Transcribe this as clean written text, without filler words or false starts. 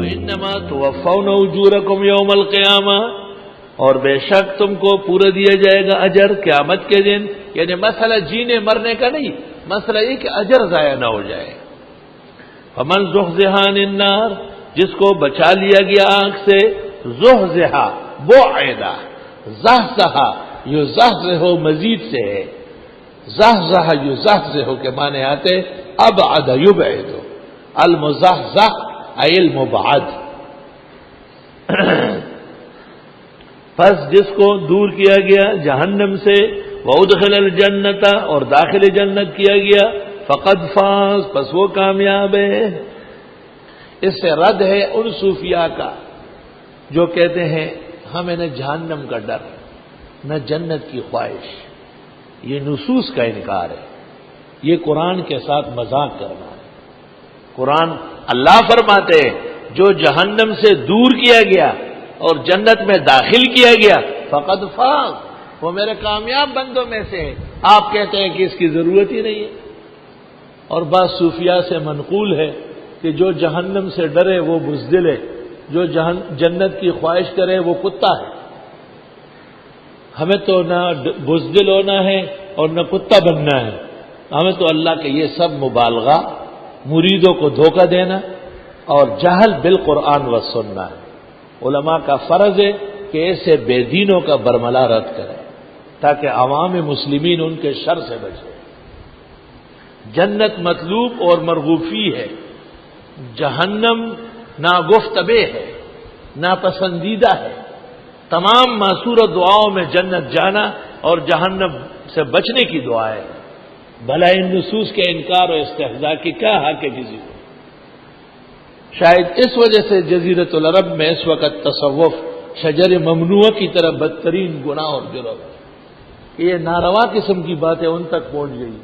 وَإِنَّمَا تُوَفَّوْنَ أُجُورَكُمْ يَوْمَ الْقِيَامَةِ، اور بے شک تم کو پورا دیا جائے گا اجر قیامت کے دن. یعنی مسئلہ جینے مرنے کا نہیں، مسئلہ یہ کہ اجر ضائع نہ ہو جائے. فَمَنْ زُحْزِحَ عَنِ النَّارِ، جس کو بچا لیا گیا آگ سے، زُحْزِحَ بُعِدَ، زَحْزَحَ یُزَحْزِحُ مزید سے ہے، زَحْزَحَ یُزَحْزِحُ کے معنی آتے ابعد یبعد، المزحزح ای المبعد. پس جس کو دور کیا گیا جہنم سے، وَأُدْخِلَ الْجَنَّةَ، اور داخل جنت کیا گیا، فقد فاز، پس وہ کامیاب ہے. اس سے رد ہے ان صوفیاء کا جو کہتے ہیں ہمیں نہ جہنم کا ڈر نہ جنت کی خواہش. یہ نصوص کا انکار ہے، یہ قرآن کے ساتھ مذاق کرنا ہے. قرآن اللہ فرماتے ہیں جو جہنم سے دور کیا گیا اور جنت میں داخل کیا گیا، فقد فاز، وہ میرے کامیاب بندوں میں سے ہے. آپ کہتے ہیں کہ اس کی ضرورت ہی نہیں ہے. اور بعض صوفیاء سے منقول ہے کہ جو جہنم سے ڈرے وہ بزدل ہے، جو جنت کی خواہش کرے وہ کتا ہے. ہمیں تو نہ بزدل ہونا ہے اور نہ کتا بننا ہے، ہمیں تو اللہ کے یہ سب مبالغہ، مریدوں کو دھوکہ دینا اور جہل بالقرآن و سننا ہے. علماء کا فرض ہے کہ ایسے بے دینوں کا برملا رد کریں تاکہ عوام مسلمین ان کے شر سے بچے. جنت مطلوب اور مرغوفی ہے، جہنم ناگفتبے ہے، ناپسندیدہ ہے. تمام معصور دعاؤں میں جنت جانا اور جہنم سے بچنے کی دعا ہے. بھلا ان نصوص کے انکار و استہزاء کی کیا حق ہے کسی کو؟ شاید اس وجہ سے جزیرۃ العرب میں اس وقت تصوف شجر ممنوع کی طرح بدترین گناہ اور جرم، یہ ناروا قسم کی باتیں ان تک پہنچ گئی.